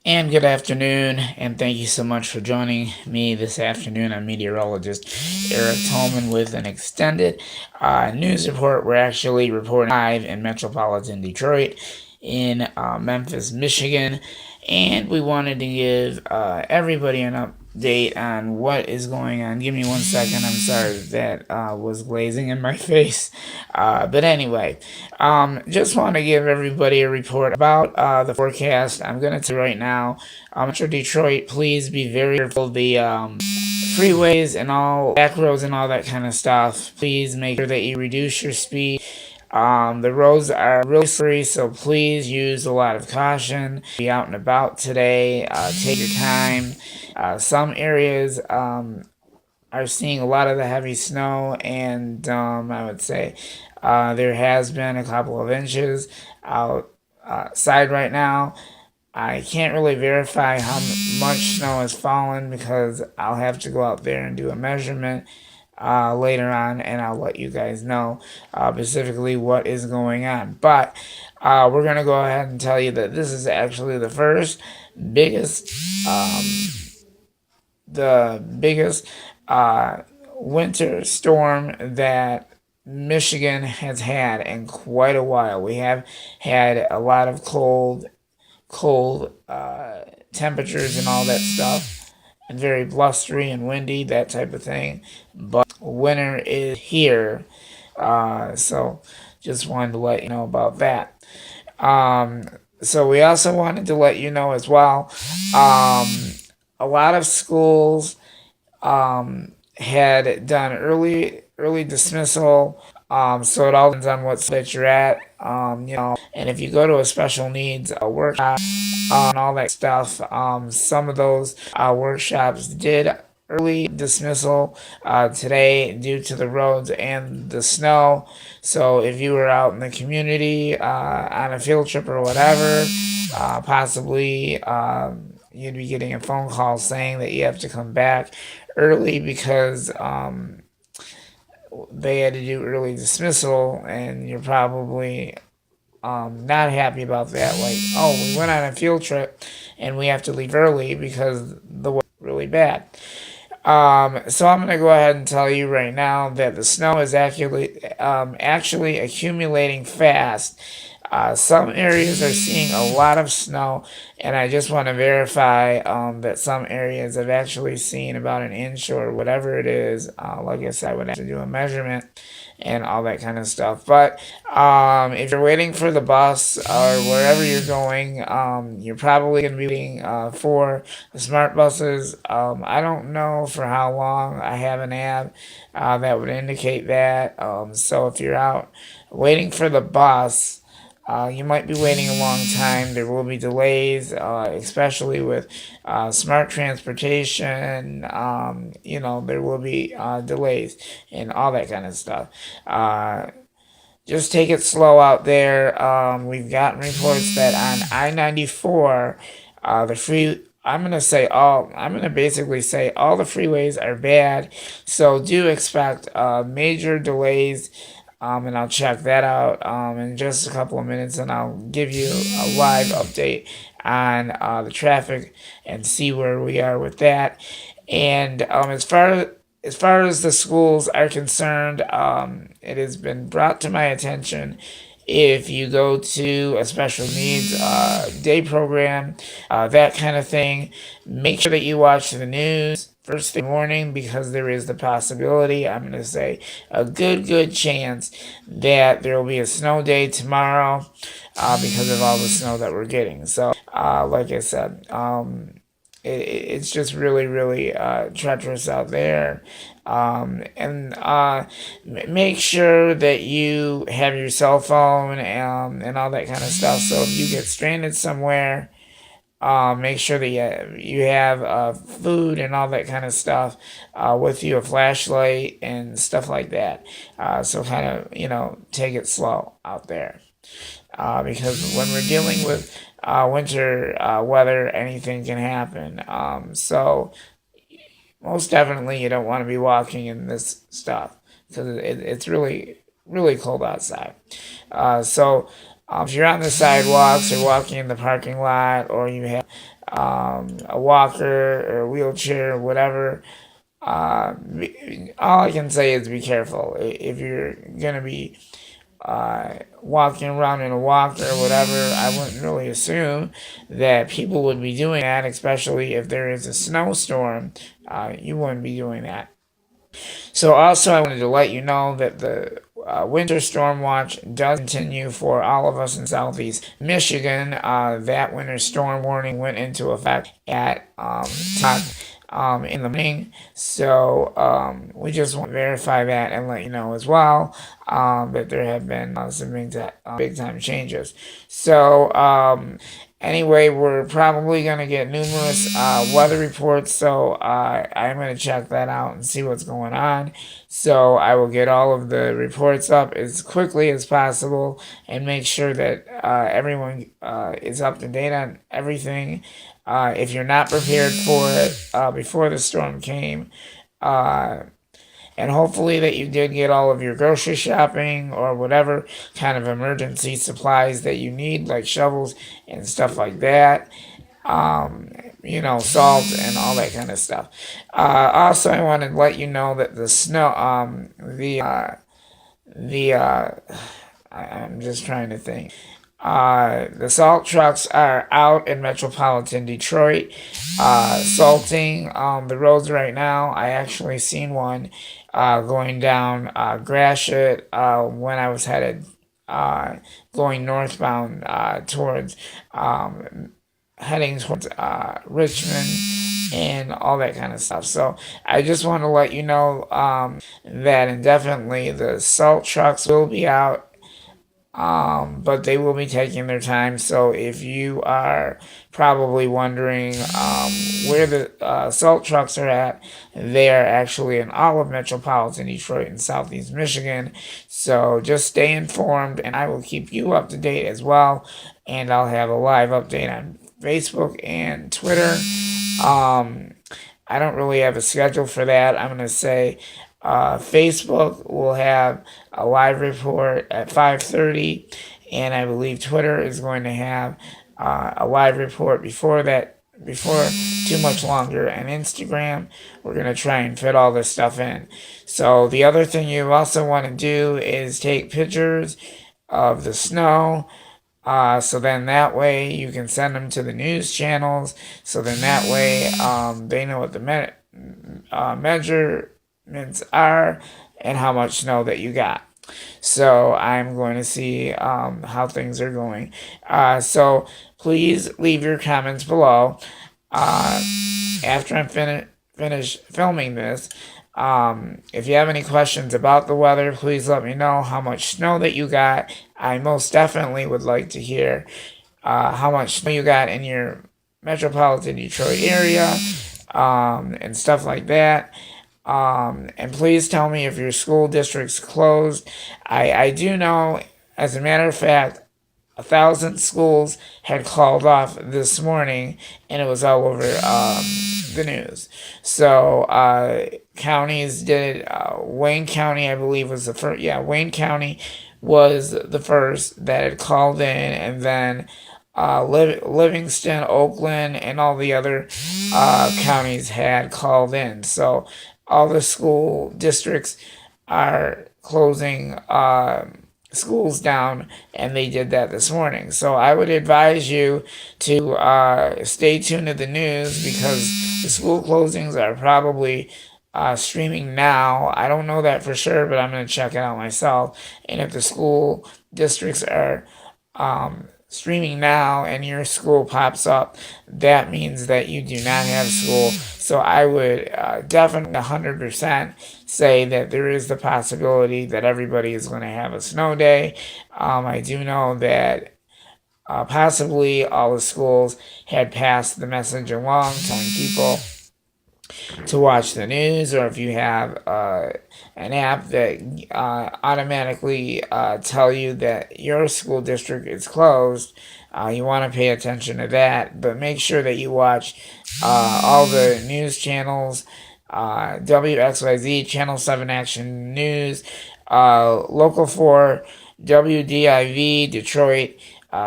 And good afternoon, and thank you so much for joining me this afternoon. I'm meteorologist Eric Tolman with an extended news report. We're actually reporting live in metropolitan Detroit in Memphis, Michigan, and we wanted to give everybody an update on what is going on. Give me 1 second. I'm sorry that was glazing in my face. But anyway, just want to give everybody a report about the forecast. I'm going to tell you right now, Metro Detroit, please be very careful. The freeways and all back roads and all that kind of stuff. Please make sure that you reduce your speed. The roads are really slippery, so please use a lot of caution. Be out and about today. Take your time. Some areas are seeing a lot of the heavy snow, and I would say there has been a couple of inches outside right now. I can't really verify how much snow has fallen because I'll have to go out there and do a measurement later on, and I'll let you guys know specifically what is going on. But we're going to go ahead and tell you that this is actually biggest, um, the biggest winter storm that Michigan has had in quite a while. We have had a lot of cold temperatures and all that stuff, and very blustery and windy, that type of thing. But winter is here, so just wanted to let you know about that. So we also wanted to let you know as well, a lot of schools had done early dismissal. So it all depends on what state you're at, and if you go to a special needs workshop and all that stuff, some of those workshops did early dismissal today due to the roads and the snow. So if you were out in the community on a field trip or whatever, possibly you'd be getting a phone call saying that you have to come back early because they had to do early dismissal, and you're probably not happy about that. Like, oh, we went on a field trip and we have to leave early because the weather was really bad. So I'm going to go ahead and tell you right now that the snow is actually accumulating fast. Some areas are seeing a lot of snow, and I just want to verify that some areas have actually seen about an inch or whatever it is. Like I said, I would have to do a measurement and all that kind of stuff. But if you're waiting for the bus or wherever you're going, you're probably going to be waiting for the smart buses. I don't know for how long. I have an app that would indicate that. So if you're out waiting for the bus, you might be waiting a long time. There will be delays, especially with smart transportation. There will be delays and all that kind of stuff. Just take it slow out there. We've gotten reports that on I-94, the free. I'm gonna basically say all the freeways are bad. So do expect major delays. And I'll check that out in just a couple of minutes, and I'll give you a live update on the traffic and see where we are with that. And as far as the schools are concerned, it has been brought to my attention. If you go to a special needs day program, that kind of thing, make sure that you watch the news first thing in the morning, because there is the possibility, I'm going to say a good chance, that there will be a snow day tomorrow because of all the snow that we're getting. So, like I said, it's just really treacherous out there. And make sure that you have your cell phone and all that kind of stuff. So if you get stranded somewhere, make sure that you have food and all that kind of stuff with you, a flashlight and stuff like that. So kind of, take it slow out there. Because when we're dealing with winter weather, anything can happen. So most definitely you don't want to be walking in this stuff because it's really cold outside. So if you're on the sidewalks or walking in the parking lot, or you have a walker or a wheelchair or whatever, all I can say is be careful. If you're going to be walking around in a walker or whatever, I wouldn't really assume that people would be doing that, especially if there is a snowstorm. You wouldn't be doing that. So also I wanted to let you know that the winter storm watch does continue for all of us in southeast Michigan. That winter storm warning went into effect at in the morning. So we just want to verify that and let you know as well that there have been some big time changes. So anyway, we're probably going to get numerous weather reports, so I'm going to check that out and see what's going on. So I will get all of the reports up as quickly as possible and make sure that everyone is up to date on everything. If you're not prepared for it before the storm came, and hopefully that you did get all of your grocery shopping or whatever kind of emergency supplies that you need, like shovels and stuff like that. Salt and all that kind of stuff. Also, I wanted to let you know that the snow, I'm just trying to think. The salt trucks are out in metropolitan Detroit, salting the roads right now. I actually seen one going down Gratiot when I was headed going northbound towards heading towards Richmond and all that kind of stuff. So I just want to let you know that indefinitely the salt trucks will be out. But they will be taking their time. So if you are probably wondering where the salt trucks are at, they are actually in all of metropolitan Detroit and southeast Michigan. So just stay informed, and I will keep you up to date as well. And I'll have a live update on Facebook and Twitter. I don't really have a schedule for that. I'm going to say Facebook will have a live report at 5:30, and I believe Twitter is going to have a live report before too much longer, and Instagram, we're going to try and fit all this stuff in. So the other thing you also want to do is take pictures of the snow. So then that way you can send them to the news channels. So then that way they know what the measurements are and how much snow that you got. So I'm going to see how things are going. So please leave your comments below. After I'm finished filming this, if you have any questions about the weather, please let me know how much snow that you got. I most definitely would like to hear how much snow you got in your metropolitan Detroit area and stuff like that. And please tell me if your school district's closed. I do know, as a matter of fact, 1,000 schools had called off this morning, and it was all over the news. So counties did. Wayne County, I believe, was the first. Yeah, Wayne County was the first that had called in, and then Livingston, Oakland, and all the other counties had called in. So all the school districts are closing schools down, and they did that this morning. So I would advise you to stay tuned to the news, because the school closings are probably streaming now. I don't know that for sure, but I'm going to check it out myself. And if the school districts are streaming now and your school pops up, that means that you do not have school. So I would definitely 100% say that there is the possibility that everybody is going to have a snow day. I do know that possibly all the schools had passed the message along, telling people to watch the news, or if you have an app that automatically tell you that your school district is closed, you want to pay attention to that. But make sure that you watch all the news channels, WXYZ, Channel 7 Action News, Local 4, WDIV, Detroit,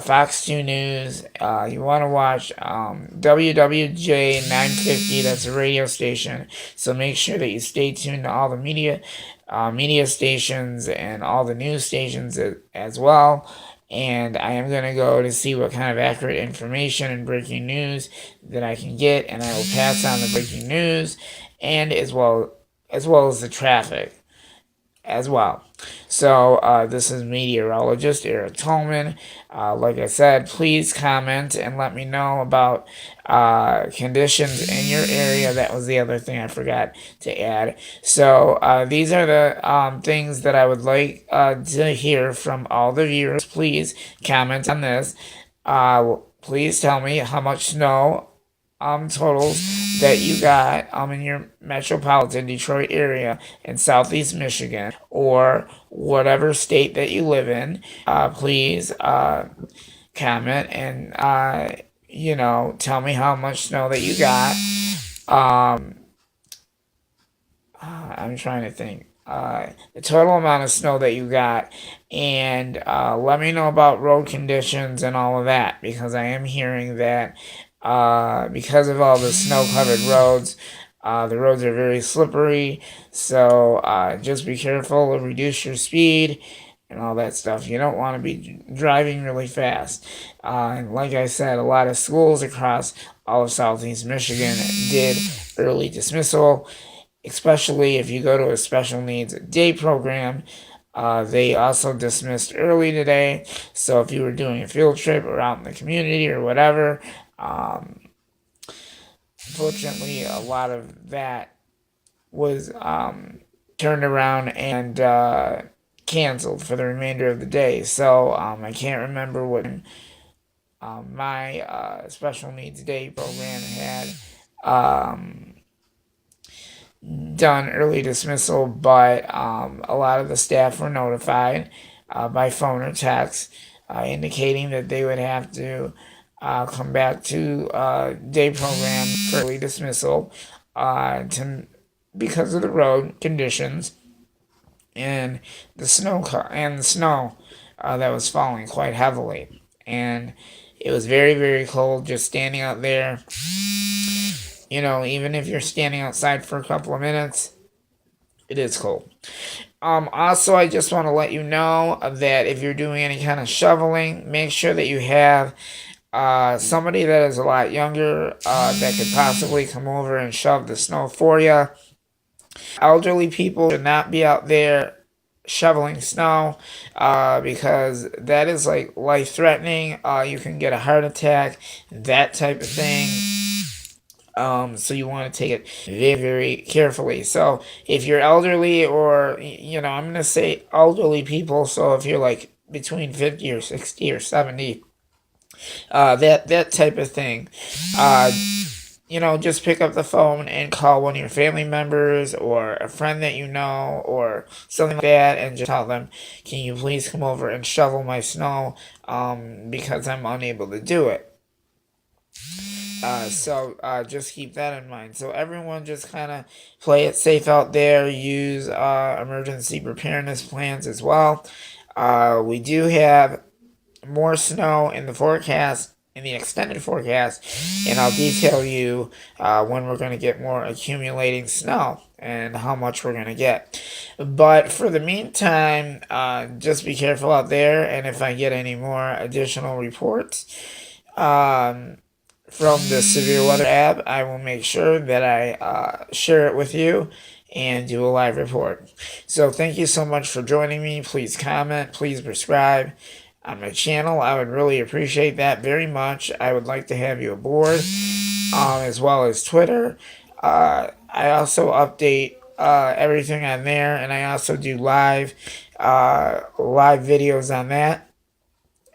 Fox 2 News. You want to watch WWJ 950. That's a radio station. So make sure that you stay tuned to all the media stations and all the news stations as well. And I am going to go to see what kind of accurate information and breaking news that I can get, and I will pass on the breaking news and as well as the traffic as well. So this is meteorologist Eric Tolman. Like I said, please comment and let me know about conditions in your area. That was the other thing I forgot to add. So these are the things that I would like to hear from all the viewers. Please comment on this. Please tell me how much snow totals that you got in your metropolitan Detroit area in southeast Michigan or whatever state that you live in. Please comment and tell me how much snow that you got. I'm trying to think. The total amount of snow that you got, and let me know about road conditions and all of that, because I am hearing that because of all the snow-covered roads, the roads are very slippery, so just be careful, reduce your speed, and all that stuff. You don't want to be driving really fast. And like I said, a lot of schools across all of southeast Michigan did early dismissal, especially if you go to a special needs day program. They also dismissed early today, so if you were doing a field trip or out in the community or whatever, unfortunately, a lot of that was turned around and canceled for the remainder of the day. So I can't remember what my special needs day program had done early dismissal, but a lot of the staff were notified by phone or text indicating that they would have to come back to day program for early dismissal because of the road conditions and the snow that was falling quite heavily, and it was very, very cold just standing out there. Even if you're standing outside for a couple of minutes, it is cold. Also, I just want to let you know that if you're doing any kind of shoveling, make sure that you have somebody that is a lot younger that could possibly come over and shove the snow for you. Elderly people should not be out there shoveling snow because that is like life-threatening. You can get a heart attack, that type of thing. So you want to take it very, very carefully. So if you're elderly, or I'm going to say elderly people, so if you're like between 50 or 60 or 70, that type of thing, just pick up the phone and call one of your family members or a friend that you know or something like that, and just tell them, can you please come over and shovel my snow because I'm unable to do it. So just keep that in mind. So everyone just kind of play it safe out there. Use emergency preparedness plans as well. We do have more snow in the forecast, in the extended forecast, and I'll detail you when we're going to get more accumulating snow and how much we're going to get. But for the meantime, just be careful out there, and if I get any more additional reports from the Severe Weather app, I will make sure that I share it with you and do a live report. So thank you so much for joining me. Please comment, please subscribe on my channel. I would really appreciate that very much. I would like to have you aboard, as well as Twitter. I also update everything on there, and I also do live videos on that,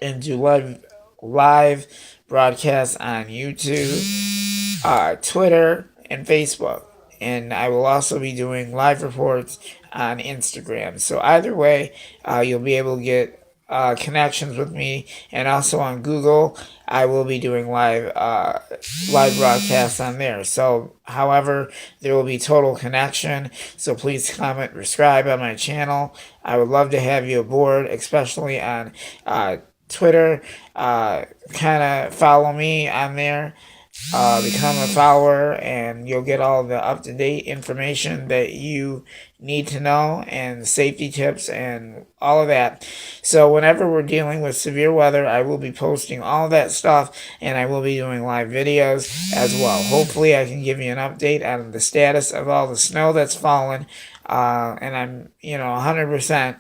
and do live broadcasts on YouTube, Twitter, and Facebook. And I will also be doing live reports on Instagram. So either way, you'll be able to get connections with me, and also on Google, I will be doing live broadcasts on there. So, however, there will be total connection. So please comment, subscribe on my channel. I would love to have you aboard, especially on Twitter, kind of follow me on there. Become a follower, and you'll get all the up-to-date information that you need to know, and safety tips and all of that. So whenever we're dealing with severe weather, I will be posting all that stuff, and I will be doing live videos as well. Hopefully I can give you an update on the status of all the snow that's fallen, and I'm 100%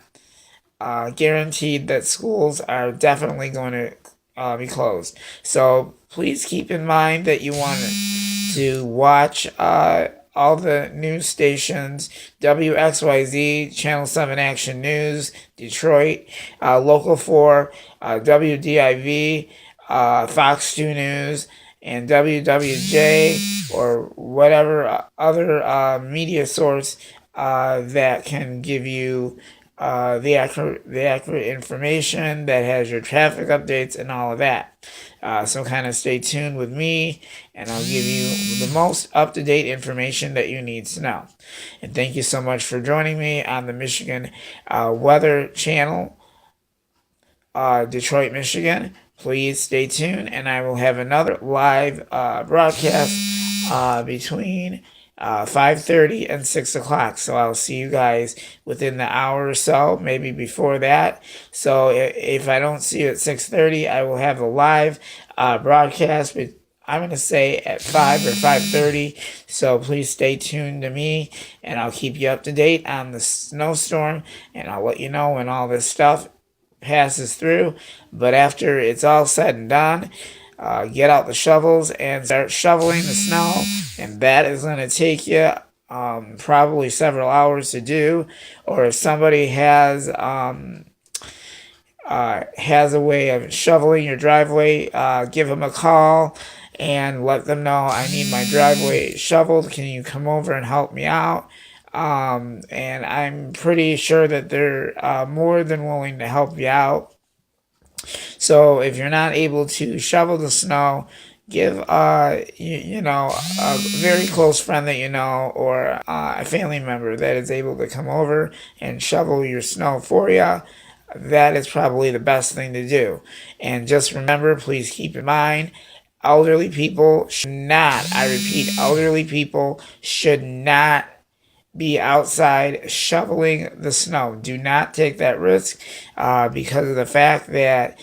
guaranteed that schools are definitely going to be closed. So please keep in mind that you want to watch all the news stations: WXYZ, Channel 7 Action News, Detroit, Local 4, WDIV, Fox 2 News, and WWJ, or whatever other media source that can give you the accurate information, that has your traffic updates and all of that. So kind of stay tuned with me, and I'll give you the most up-to-date information that you need to know. And thank you so much for joining me on the Michigan Weather Channel, Detroit, Michigan. Please stay tuned, and I will have another live broadcast between 5:30 and 6 o'clock. So I'll see you guys within the hour or so, maybe before that. So if I don't see you at 6:30, I will have a live broadcast. But I'm going to say at 5 or 5:30. So please stay tuned to me, and I'll keep you up to date on the snowstorm, and I'll let you know when all this stuff passes through. But after it's all said and done, get out the shovels and start shoveling the snow, and that is going to take you probably several hours to do. Or if somebody has a way of shoveling your driveway, give them a call and let them know, I need my driveway shoveled. Can you come over and help me out? And I'm pretty sure that they're more than willing to help you out. So if you're not able to shovel the snow, give a very close friend that you know, or a family member that is able to come over and shovel your snow for you. That is probably the best thing to do. And just remember, please keep in mind, elderly people should not, I repeat, elderly people should not be outside shoveling the snow. Do not take that risk because of the fact that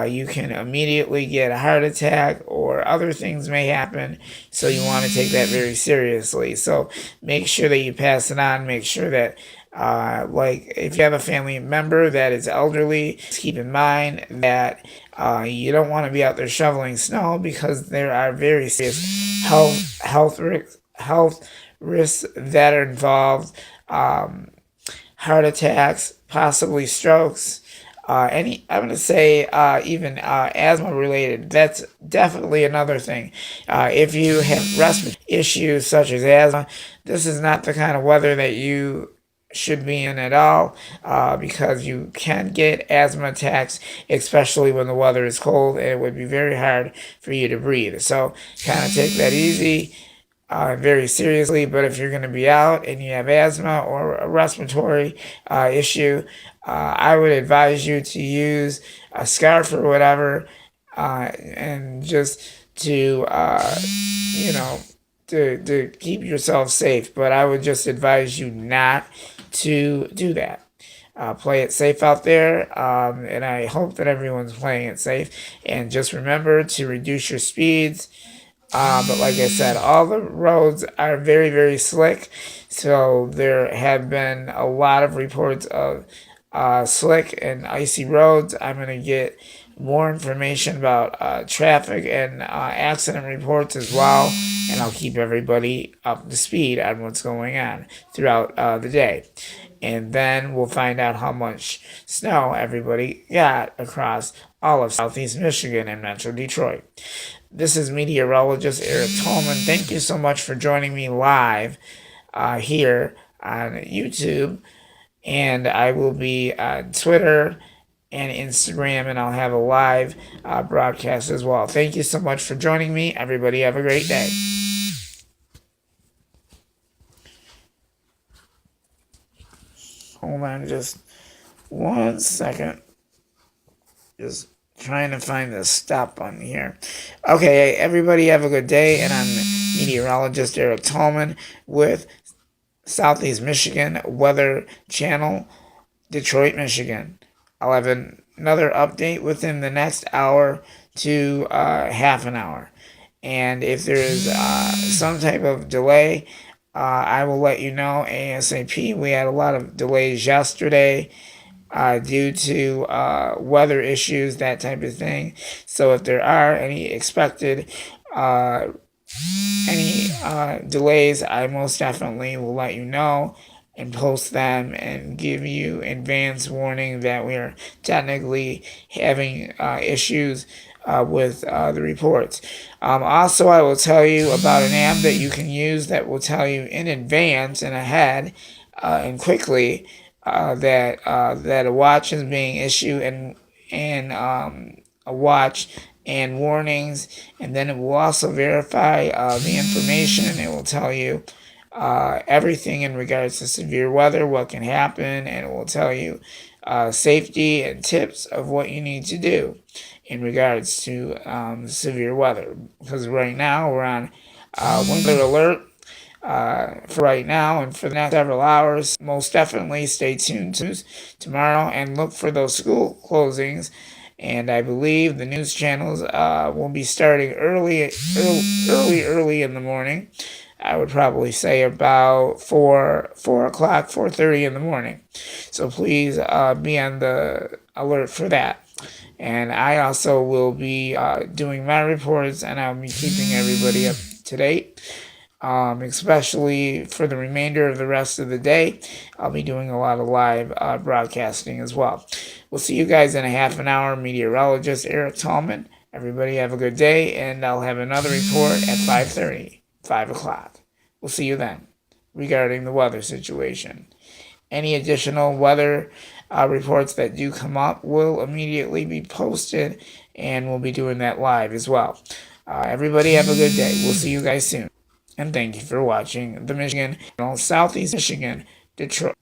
you can immediately get a heart attack, or other things may happen. So you want to take that very seriously. So make sure that you pass it on. Make sure that like if you have a family member that is elderly, keep in mind that you don't want to be out there shoveling snow, because there are very serious health risks that are involved. Heart attacks, possibly strokes, I'm going to say even asthma related. That's definitely another thing. If you have respiratory issues such as asthma, this is not the kind of weather that you should be in at all, because you can get asthma attacks, especially when the weather is cold, and it would be very hard for you to breathe. So kind of take that easy, very seriously. But if you're going to be out and you have asthma or a respiratory issue, I would advise you to use a scarf or whatever, and just to to keep yourself safe. But I would just advise you not to do that. Play it safe out there, and I hope that everyone's playing it safe. And just remember to reduce your speeds. But like I said, all the roads are very, very slick. So there have been a lot of reports of slick and icy roads. I'm going to get more information about traffic and accident reports as well. And I'll keep everybody up to speed on what's going on throughout the day. And then we'll find out how much snow everybody got across all of Southeast Michigan and Metro Detroit. This is meteorologist Eric Tolman. Thank you so much for joining me live here on YouTube. And I will be on Twitter and Instagram, and I'll have a live broadcast as well. Thank you so much for joining me. Everybody have a great day. Hold on just 1 second. Just trying to find the stop button here. Okay, everybody have a good day, and I'm meteorologist Eric Tallman with Southeast Michigan Weather Channel, Detroit, Michigan. I'll have another update within the next hour to half an hour. And if there is some type of delay, I will let you know ASAP. We had a lot of delays yesterday due to weather issues, that type of thing. So if there are any expected delays, I most definitely will let you know and post them and give you advance warning that we are technically having issues with the reports. Also, I will tell you about an app that you can use that will tell you in advance and ahead and quickly that a watch is being issued and a watch and warnings, and then it will also verify the information. It will tell you everything in regards to severe weather, what can happen, and it will tell you safety and tips of what you need to do in regards to severe weather. Because right now we're on winter alert for right now and for the next several hours. Most definitely stay tuned to tomorrow and look for those school closings. And I believe the news channels will be starting early in the morning. I would probably say about 4 o'clock, 4:30 in the morning. So please be on the alert for that. And I also will be doing my reports, and I'll be keeping everybody up to date. Especially for the remainder of the rest of the day, I'll be doing a lot of live broadcasting as well. We'll see you guys in a half an hour. Meteorologist Eric Tallman. Everybody have a good day, and I'll have another report at 5:30, 5 o'clock. We'll see you then regarding the weather situation. Any additional weather reports that do come up will immediately be posted, and we'll be doing that live as well. Everybody have a good day. We'll see you guys soon. And thank you for watching the Michigan, Southeast Michigan, Detroit.